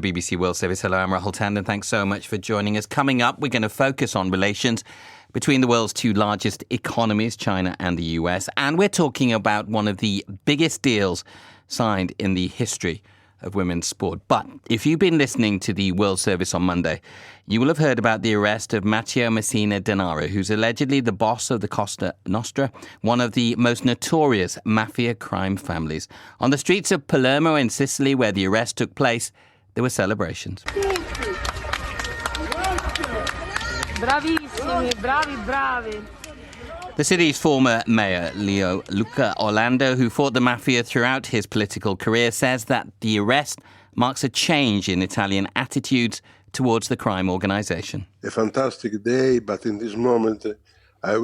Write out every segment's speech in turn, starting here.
BBC World Service. Hello, I'm Rahul Tandon. Thanks so much for joining us. Coming up, we're going to focus on relations between the world's two largest economies, China and the US. And we're talking about one of the biggest deals signed in the history of women's sport. But if you've been listening to the World Service on Monday, you will have heard about the arrest of Matteo Messina Denaro, who's allegedly the boss of the Cosa Nostra, one of the most notorious Mafia crime families. On the streets of Palermo in Sicily, where the arrest took place, there were celebrations. Bravissimi, bravi. The city's former mayor, Luca Orlando, who fought the mafia throughout his political career, says that the arrest marks a change in Italian attitudes towards the crime organisation. A fantastic day, but in this moment, I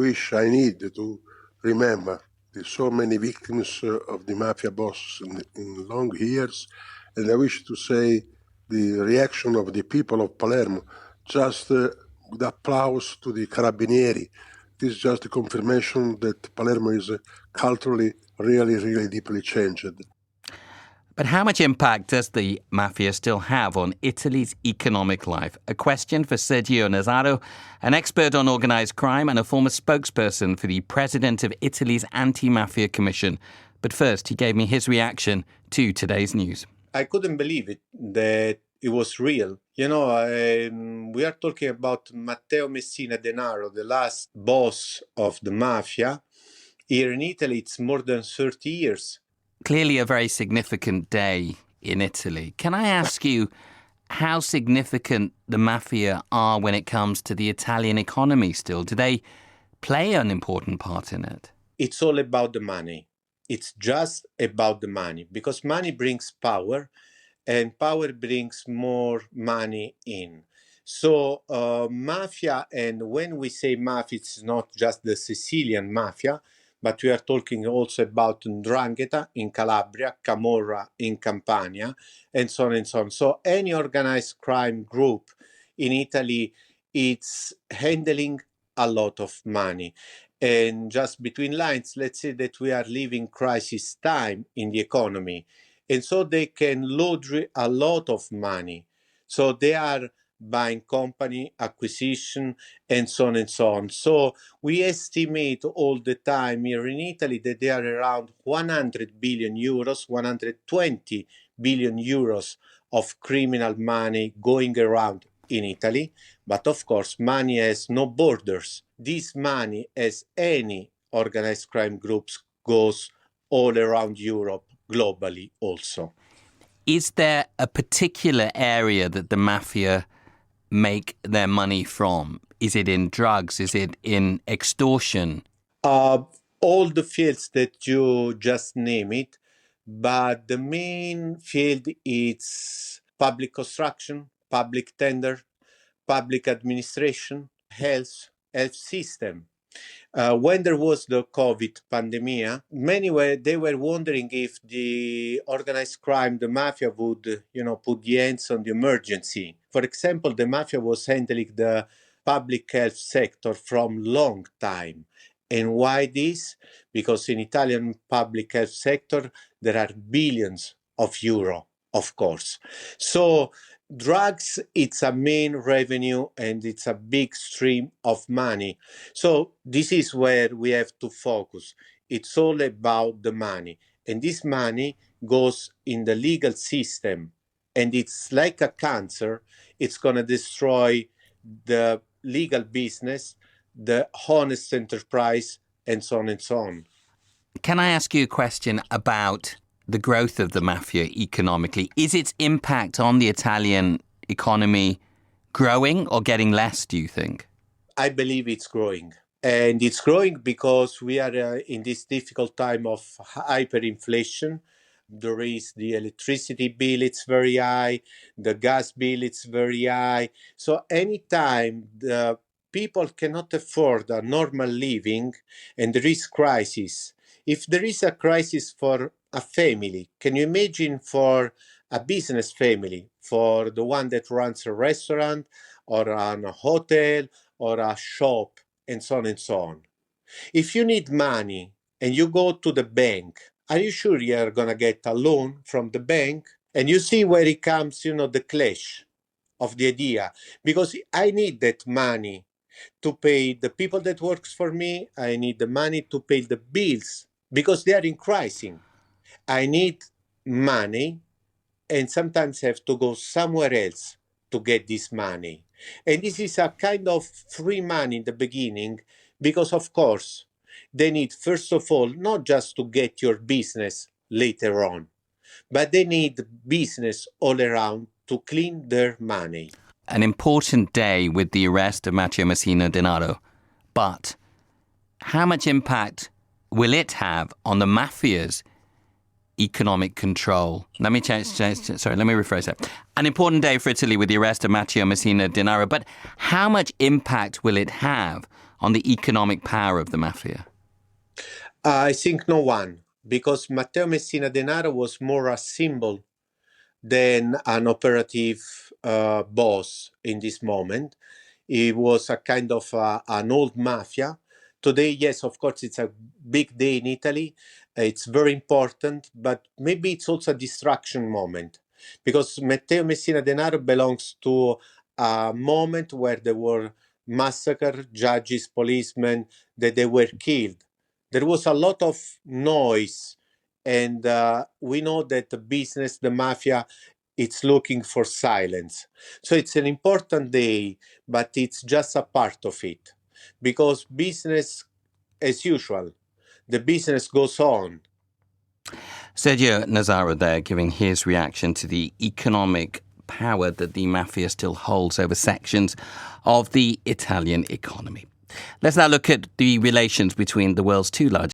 need to remember the so many victims of the mafia boss in long years, and I wish to say the reaction of the people of Palermo, just with applause to the Carabinieri. This is just a confirmation that Palermo is culturally really deeply changed. But how much impact does the mafia still have on Italy's economic life? A question for Sergio Nazzaro, an expert on organised crime and a former spokesperson for the president of Italy's Anti-Mafia Commission. But first, he gave me his reaction to today's news. I couldn't believe it, that it was real. You know, we are talking about Matteo Messina Denaro, the last boss of the mafia. Here in Italy, it's more than 30 years. Clearly a very significant day in Italy. Can I ask you how significant the mafia are when it comes to the Italian economy still? Do they play an important part in it? It's all about the money. It's just about the money, because money brings power, and power brings more money in. So mafia, and when we say mafia, it's not just the Sicilian mafia, but we are talking also about 'Ndrangheta in Calabria, Camorra in Campania, and so on and so on. So any organized crime group in Italy, it's handling a lot of money. And just between lines, let's say that we are living crisis time in the economy. And so they can laundry a lot of money. So they are buying company, acquisition, and so on and so on. So we estimate all the time here in Italy that they are around 100 billion euros, 120 billion euros of criminal money going around in Italy. But of course, money has no borders. This money, as any organized crime groups, goes all around Europe, globally also. Is there a particular area that the mafia make their money from? Is it in drugs? Is it in extortion? All the fields that you just name it, but the main field is public construction, public tender, public administration, health system. When there was the COVID pandemic, they were wondering if the organized crime, the mafia, would, put the hands on the emergency. For example, the mafia was handling the public health sector from long time. And why this? Because in Italian public health sector, there are billions of euro, of course. So drugs, it's a main revenue and it's a big stream of money. So this is where we have to focus. It's all about the money. And this money goes in the legal system. And it's like a cancer. It's going to destroy the legal business, the honest enterprise, and so on and so on. Can I ask you a question about the growth of the mafia economically? Is its impact on the Italian economy growing or getting less, do you think? I believe it's growing. And it's growing because we are in this difficult time of hyperinflation. There is the electricity bill, it's very high. The gas bill, it's very high. So anytime the people cannot afford a normal living and there is crisis, if there is a crisis for a family, can you imagine for a business family, for the one that runs a restaurant or a hotel or a shop and so on and so on? If you need money and you go to the bank, are you sure you're going to get a loan from the bank? And you see where it comes, the clash of the idea, because I need that money to pay the people that works for me. I need the money to pay the bills because they are in crisis. I need money and sometimes have to go somewhere else to get this money. And this is a kind of free money in the beginning because, of course, they need, first of all, not just to get your business later on, but they need business all around to clean their money. An important day with the arrest of Matteo Messina Denaro. But how much impact will it have on the mafia's economic control? Let me rephrase that. An important day for Italy with the arrest of Matteo Messina Denaro. But how much impact will it have on the economic power of the mafia? I think no one, because Matteo Messina Denaro was more a symbol than an operative boss in this moment. He was a kind of an old mafia. Today, yes, of course, it's a big day in Italy. It's very important, but maybe it's also a distraction moment because Matteo Messina Denaro belongs to a moment where there were massacres, judges, policemen, that they were killed. There was a lot of noise, and we know that the business, the mafia, it's looking for silence. So it's an important day, but it's just a part of it. Because business, as usual, the business goes on. Sergio Nazzaro there giving his reaction to the economic power that the mafia still holds over sections of the Italian economy. Let's now look at the relations between the world's two largest